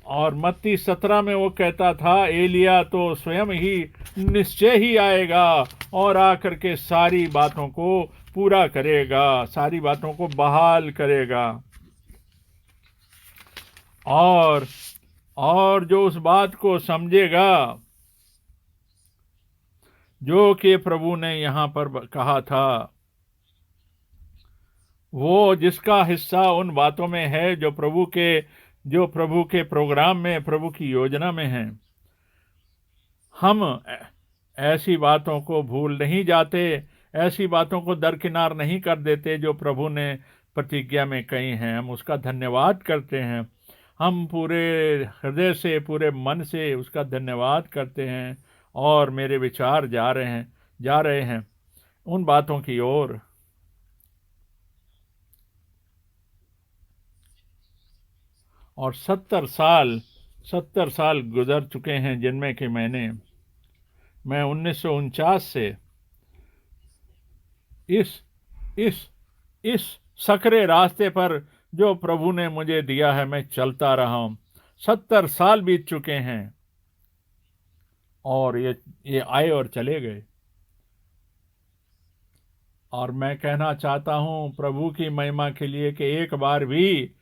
Speaker 1: और मत्ती 17 में वो कहता था, एलिया तो स्वयं ही निश्चय ही आएगा और आकर के सारी बातों को पूरा करेगा, सारी बातों को बहाल करेगा। और जो उस बात को समझेगा जो कि प्रभु ने यहां पर कहा था, वो जिसका हिस्सा उन बातों में है जो प्रभु के प्रोग्राम में, प्रभु की योजना में है, हम ऐसी बातों को भूल नहीं जाते, ऐसी बातों को दरकिनार नहीं कर देते जो प्रभु ने प्रतिज्ञा में कही हैं। हम उसका धन्यवाद करते हैं, हम पूरे हृदय से, पूरे मन से उसका धन्यवाद करते हैं। और मेरे विचार जा रहे हैं उन बातों की ओर। और 70 साल गुजर चुके हैं, जिनमें कि मैं 1949 से इस सकरे रास्ते पर जो प्रभु ने मुझे दिया है, मैं चलता रहा हूं। 70 साल बीत चुके हैं, और ये आए और चले गए। और मैं कहना चाहता हूं प्रभु की महिमा के लिए कि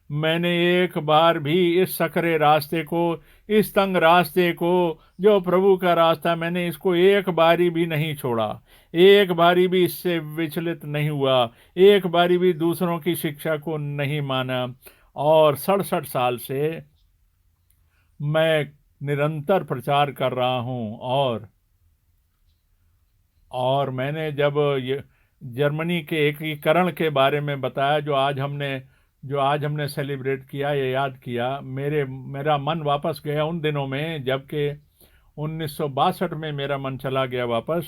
Speaker 1: मैंने एक बार भी इस सकरे रास्ते को, इस तंग रास्ते को, जो प्रभु का रास्ता, मैंने इसको एक बारी भी नहीं छोड़ा, एक बारी भी इससे विचलित नहीं हुआ, एक बारी भी दूसरों की शिक्षा को नहीं माना। और 67 साल से मैं निरंतर प्रचार कर रहा हूं। और मैंने जब ये जर्मनी के एकीकरण के बारे में बताया, जो आज हमने सेलिब्रेट किया, ये याद किया, मेरा मन वापस गया उन दिनों में, जबकि 1962 में मेरा मन चला गया वापस,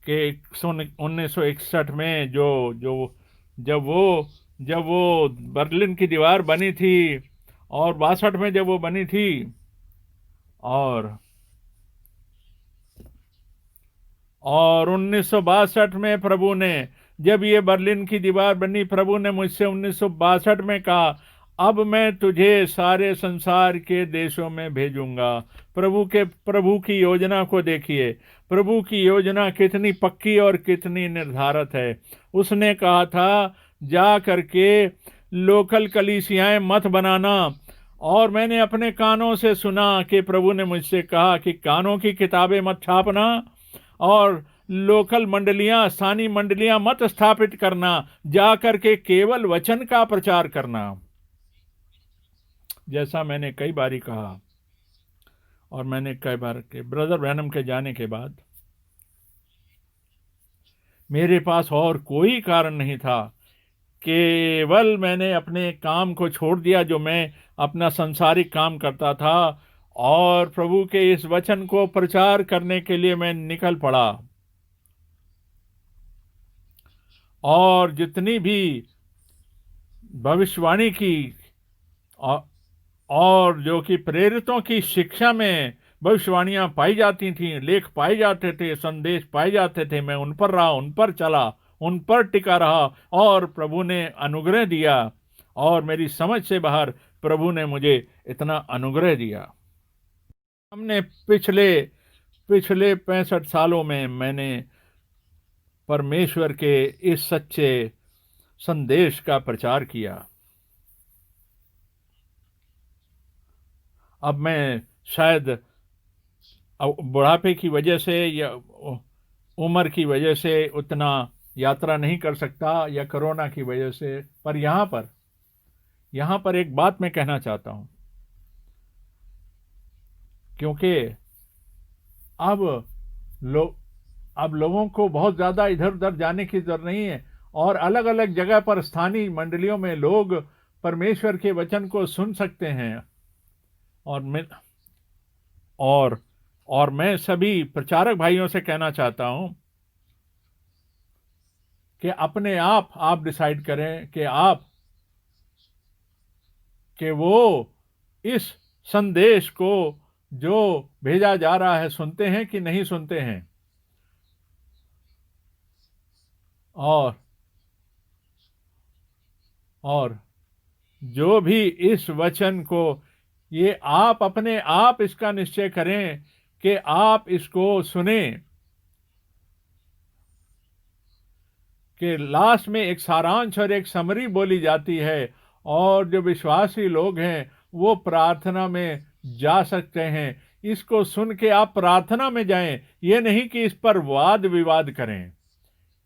Speaker 1: कि 1961 में जब वो बर्लिन की दीवार बनी थी, और 62 में जब वो बनी थी, और 1962 में प्रभु ने, जब ये बर्लिन की दीवार बनी, प्रभु ने मुझसे 1962 में कहा, अब मैं तुझे सारे संसार के देशों में भेजूंगा। प्रभु की योजना को देखिए, प्रभु की योजना कितनी पक्की और कितनी निर्धारित है। उसने कहा था, जा करके लोकल कलीसियाएं मत बनाना। और मैंने अपने कानों से सुना कि प्रभु ने मुझसे कहा कि कानों की किताबें मत छापना, और लोकल मंडलियां, स्थानीय मंडलियां मत स्थापित करना, जाकर के केवल वचन का प्रचार करना। जैसा मैंने कई बारी कहा, और मैंने कई बार के ब्रदर ब्रैनम के जाने के बाद मेरे पास और कोई कारण नहीं था केवल मैंने अपने काम को छोड़ दिया, जो मैं अपना संसारिक काम करता था, और प्रभु के इस वचन को प्रचार करने के लिए मैं निकल पड़ा। और जितनी भी भविष्यवाणी की औ- और जो कि प्रेरितों की शिक्षा में भविष्यवाणियां पाई जाती थीं, लेख पाए जाते थे, संदेश पाए जाते थे, मैं उन पर रहा, उन पर चला, उन पर टिका रहा, और प्रभु ने अनुग्रह दिया। और मेरी समझ से बाहर प्रभु ने मुझे इतना अनुग्रह दिया। हमने पिछले पिछले 65 सालों में मैंने परमेश्वर के इस सच्चे संदेश का प्रचार किया। अब मैं शायद बुढ़ापे की वजह से या उम्र की वजह से उतना यात्रा नहीं कर सकता, या कोरोना की वजह से, पर यहां पर एक बात मैं कहना चाहता हूं, क्योंकि अब लो अब लोगों को बहुत ज्यादा इधर उधर जाने की जरूरत नहीं है, और अलग अलग जगह पर स्थानीय मंडलियों में लोग परमेश्वर के वचन को सुन सकते हैं। और मैं और और मैं सभी प्रचारक भाइयों से कहना चाहता हूं कि अपने आप डिसाइड करें कि वो इस संदेश को जो भेजा जा रहा है सुनते हैं कि नहीं सुनते हैं। और और जो भी इस वचन को, ये आप अपने आप इसका निश्चय करें कि आप इसको सुने, कि लास्ट में एक सारांश और एक समरी बोली जाती है, और जो विश्वासी लोग हैं वो प्रार्थना में जा सकते हैं। इसको सुन के आप प्रार्थना में जाएं, ये नहीं कि इस पर वाद विवाद करें,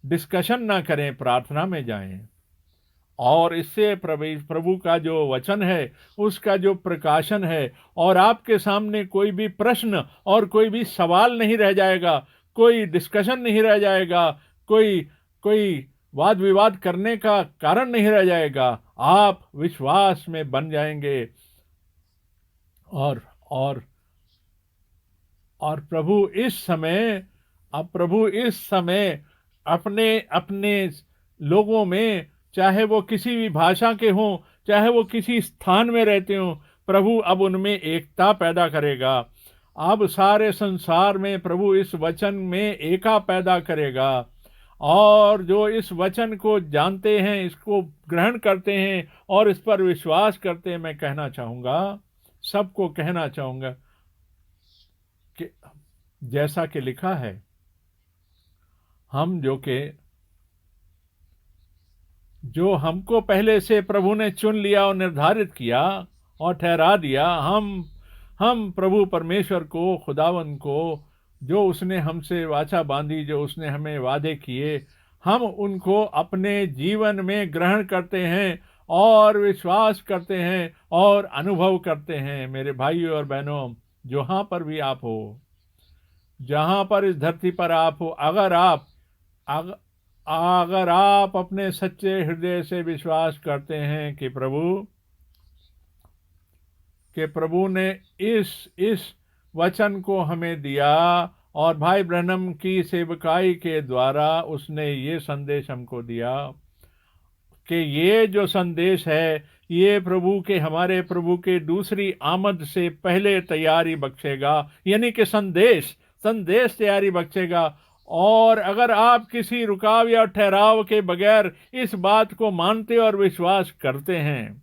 Speaker 1: डिस्कशन ना करें, प्रार्थना में जाएं। और इससे प्रभु का जो वचन है उसका जो प्रकाशन है, और आपके सामने कोई भी प्रश्न और कोई भी सवाल नहीं रह जाएगा, कोई डिस्कशन नहीं रह जाएगा, कोई कोई वाद विवाद करने का कारण नहीं रह जाएगा। आप विश्वास में बन जाएंगे। और और और प्रभु इस समय अपने अपने लोगों में, चाहे वो किसी भी भाषा के हों, चाहे वो किसी स्थान में रहते हों, प्रभु अब उनमें एकता पैदा करेगा। अब सारे संसार में प्रभु इस वचन में एका पैदा करेगा। और जो इस वचन को जानते हैं, इसको ग्रहण करते हैं और इस पर विश्वास करते हैं, मैं कहना चाहूंगा, सबको कहना चाहूंगा कि जैसा कि लिखा है, हम जो हमको पहले से प्रभु ने चुन लिया और निर्धारित किया और ठहरा दिया, हम प्रभु परमेश्वर को, खुदावन को, जो उसने हमसे वाचा बांधी, जो उसने हमें वादे किए, हम उनको अपने जीवन में ग्रहण करते हैं और विश्वास करते हैं और अनुभव करते हैं। मेरे भाइयों और बहनों, जहां पर भी आप हो, जहां पर इस धरती पर आप हो, अग, अगर आप अपने सच्चे हृदय से विश्वास करते हैं कि प्रभु ने इस वचन को हमें दिया, और भाई ब्रहणम की सेवकाई के द्वारा उसने ये संदेश हमको दिया, कि ये जो संदेश है ये हमारे प्रभु के दूसरी आमद से पहले तैयारी बख्शेगा, यानी कि संदेश तैयारी बख्शेगा। और अगर आप किसी रुकाव या ठहराव के बगैर इस बात को मानते और विश्वास करते हैं,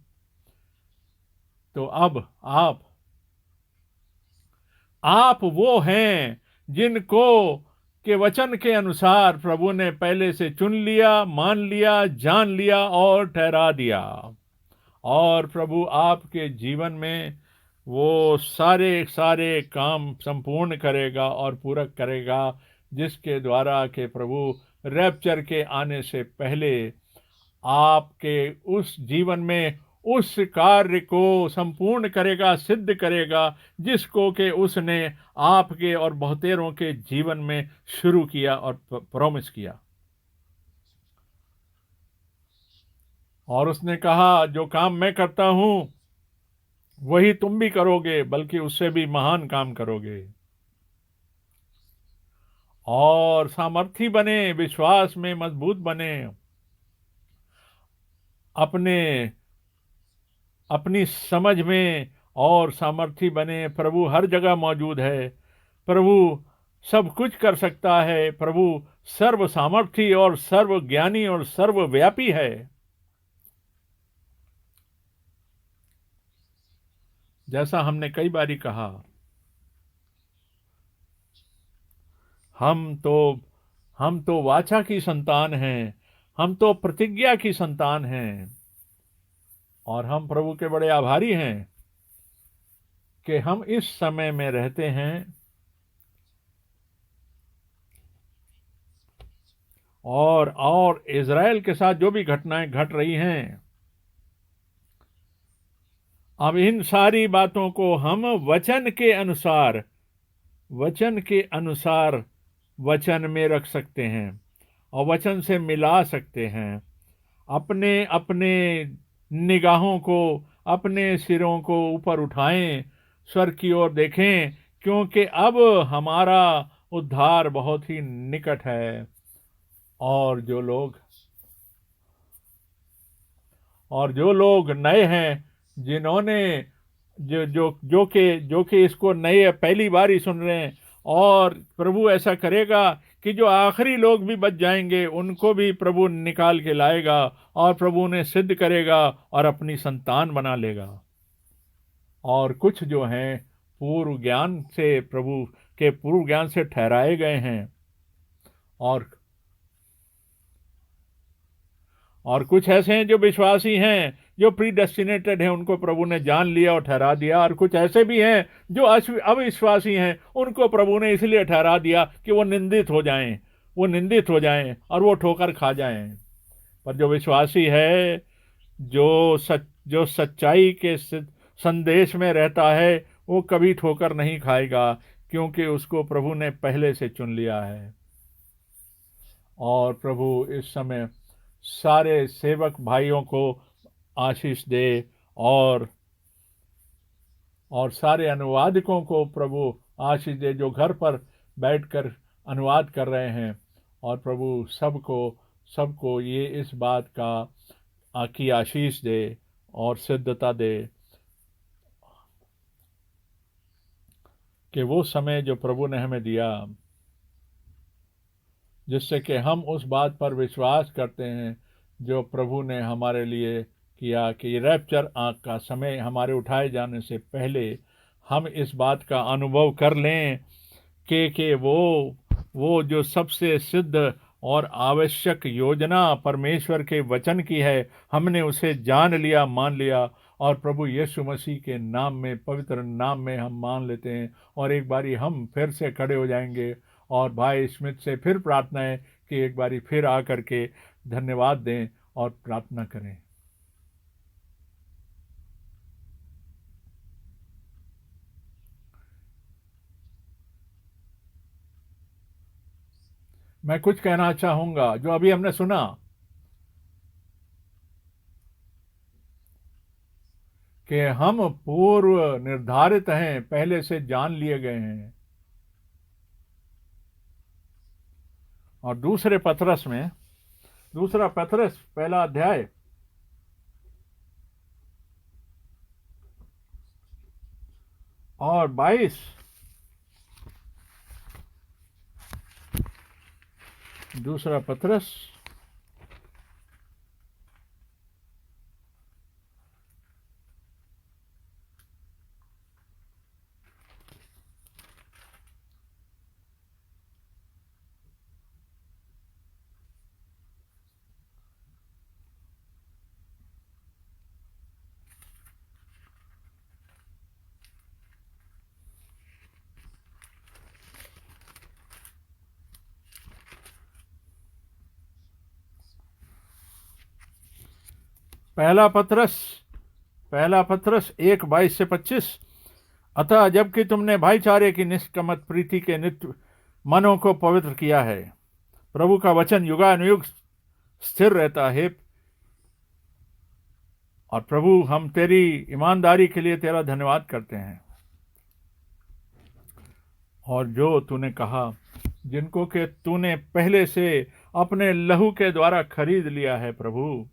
Speaker 1: तो अब आप वो हैं जिनको के वचन के अनुसार प्रभु ने पहले से चुन लिया, मान लिया, जान लिया और ठहरा दिया। और प्रभु आपके जीवन में वो सारे सारे काम संपूर्ण करेगा और पूरा करेगा, जिसके द्वारा के प्रभु रैप्चर के आने से पहले आपके उस जीवन में उस कार्य को संपूर्ण करेगा, सिद्ध करेगा, जिसको के उसने आपके और बहुतेरों के जीवन में शुरू किया और प्रॉमिस किया। और उसने कहा, जो काम मैं करता हूं वही तुम भी करोगे, बल्कि उससे भी महान काम करोगे। और सामर्थी बने, विश्वास में मजबूत बने, अपने अपनी समझ में और सामर्थी बने। प्रभु हर जगह मौजूद है। प्रभु सब कुछ कर सकता है। प्रभु सर्व सामर्थी और सर्व ज्ञानी और सर्वव्यापी है। जैसा हमने कई बारी कहा, हम तो हम तो वाचा की संतान हैं, हम तो प्रतिज्ञा की संतान हैं। और हम प्रभु के बड़े आभारी हैं कि हम इस समय में रहते हैं। और इज़राइल के साथ जो भी घटनाएं घट रही हैं, अब इन सारी बातों को हम वचन के अनुसार वचन में रख सकते हैं और वचन से मिला सकते हैं। अपने अपने निगाहों को, अपने सिरों को ऊपर उठाएं, स्वर्ग की ओर देखें, क्योंकि अब हमारा उद्धार बहुत ही निकट है। और जो लोग नए हैं, जिन्होंने जो कि इसको नए पहली बार ही सुन रहे हैं, और प्रभु ऐसा करेगा कि जो आखिरी लोग भी बच जाएंगे उनको भी प्रभु निकाल के लाएगा और प्रभु ने सिद्ध करेगा और अपनी संतान बना लेगा। और कुछ जो हैं प्रभु के पूर्व ज्ञान से ठहराए गए हैं, और कुछ ऐसे हैं जो विश्वासी हैं, जो प्रीडेस्टिनेटेड हैं, उनको प्रभु ने जान लिया और ठहरा दिया। और कुछ ऐसे भी हैं जो अविश्वासी हैं, उनको प्रभु ने इसलिए ठहरा दिया कि वो निंदित हो जाएं और वो ठोकर खा जाएं। पर जो विश्वासी है, जो सच्चाई के संदेश में रहता है, वो कभी ठोकर नहीं खाएगा, क्योंकि उसको प्रभु ने पहले से चुन लिया है। और प्रभु इस समय सारे सेवक भाइयों को आशीष दे, और सारे अनुवादकों को प्रभु आशीष दे, जो घर पर बैठकर अनुवाद कर रहे हैं। और प्रभु सबको ये इस बात की आशीष दे और सिद्धता दे कि वो समय जो प्रभु ने हमें दिया, जिससे कि हम उस बात पर विश्वास करते हैं जो प्रभु ने हमारे लिए किया, कि रैप्चर का समय हमारे उठाए जाने से पहले हम इस बात का अनुभव कर लें कि वो जो सबसे सिद्ध और आवश्यक योजना परमेश्वर के वचन की है, हमने उसे जान लिया, मान लिया, और प्रभु यीशु मसीह के नाम में, पवित्र नाम में हम मान लेते हैं। और एक बारी हम फिर से खड़े हो जाएंगे और भाई स्मिथ से फिर प्रार्थना है कि एक बारी फिर आकर के धन्यवाद दें और प्रार्थना करें। मैं कुछ कहना चाहूंगा जो अभी हमने सुना, कि हम पूर्व निर्धारित हैं, पहले से जान लिए गए हैं। और दूसरा पतरस पहला अध्याय और 22, दूसरा पतरस पहला पतरस 1:22-25। अतः जबकि तुमने भाईचारे की निष्कपट प्रीति के नित्य मनों को पवित्र किया है, प्रभु का वचन युगानुयुग स्थिर रहता है। और प्रभु हम तेरी ईमानदारी के लिए तेरा धन्यवाद करते हैं। और जो तूने कहा, जिनको के तूने पहले से अपने लहू के द्वारा खरीद लिया है प्रभु,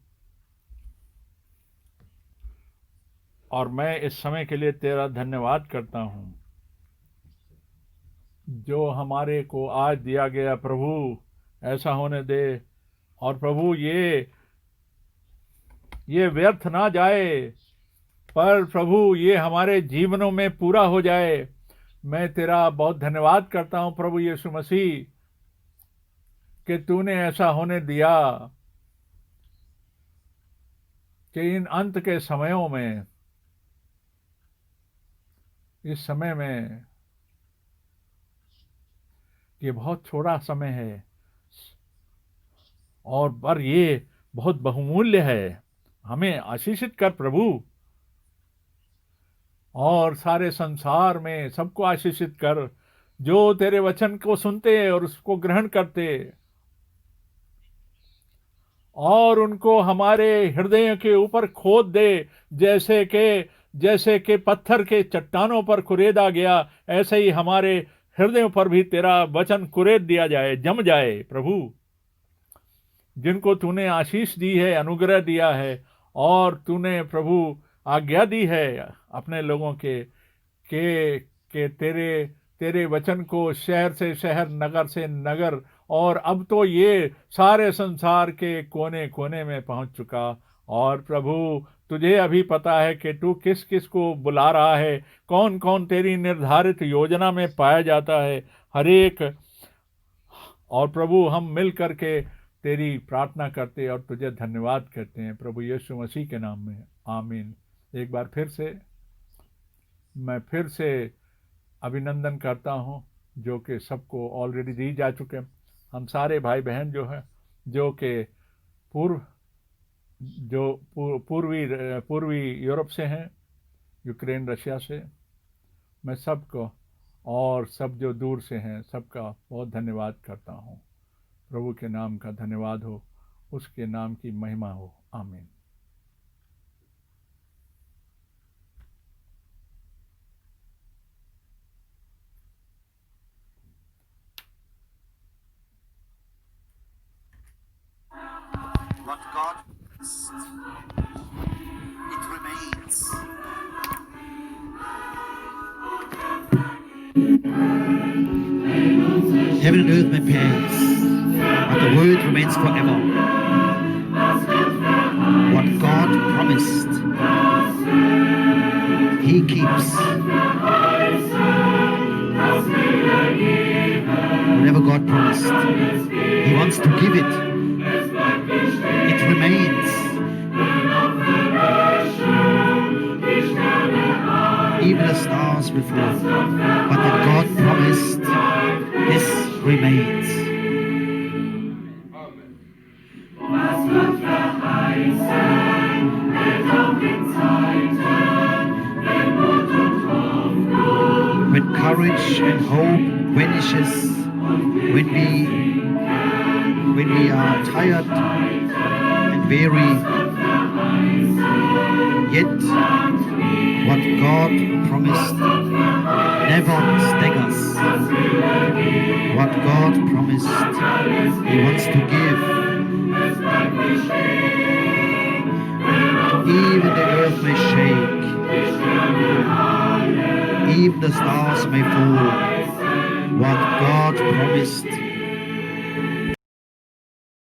Speaker 1: और मैं इस समय के लिए तेरा धन्यवाद करता हूं जो हमारे को आज दिया गया प्रभु ऐसा होने दे। और प्रभु ये व्यर्थ ना जाए, पर प्रभु ये हमारे जीवनों में पूरा हो जाए। मैं तेरा बहुत धन्यवाद करता हूं प्रभु यीशु मसीह कि तूने ऐसा होने दिया कि इन अंत के समयों में, इस समय में, ये बहुत थोड़ा समय है और पर ये बहुत बहुमूल्य है। हमें आशीषित कर प्रभु, और सारे संसार में सबको आशीषित कर जो तेरे वचन को सुनते और उसको ग्रहण करते, और उनको हमारे हृदय के ऊपर खोद दे, जैसे के पत्थर के चट्टानों पर कुरेदा गया, ऐसे ही हमारे हृदयों पर भी तेरा वचन कुरेद दिया जाए, जम जाए प्रभु। जिनको तूने आशीष दी है, अनुग्रह दिया है, और तूने प्रभु आज्ञा दी है अपने लोगों के तेरे वचन को शहर से शहर, नगर से नगर, और अब तो ये सारे संसार के कोने कोने में पहुंच चुका। और प्रभु तुझे अभी पता है कि तू किस किस को बुला रहा है, कौन कौन तेरी निर्धारित योजना में पाया जाता है, हर एक। और प्रभु हम मिल करके तेरी प्रार्थना करते और तुझे धन्यवाद करते हैं प्रभु यीशु मसीह के नाम में, आमीन। एक बार फिर से मैं फिर से अभिनंदन करता हूं जो कि सबको ऑलरेडी दी जा चुके। हम सारे भाई बहन जो हैं, जो कि पूर्वी यूरोप से हैं, यूक्रेन, रशिया से, मैं सबको, और सब जो दूर से हैं, सबका बहुत धन्यवाद करता हूं। प्रभु के नाम का धन्यवाद हो, उसके नाम की महिमा हो, आमीन।
Speaker 2: What God, it remains. Heaven and earth may perish, but the word remains forever. What God promised, He keeps. Whatever God promised, He wants to give it. It remains. Even the stars will fall, but that God promised, this remains. When courage and hope vanishes, when we are tired and weary, yet what God promised never staggers. What God promised, He wants to give. Even the earth may shake, even the stars may fall. What God promised,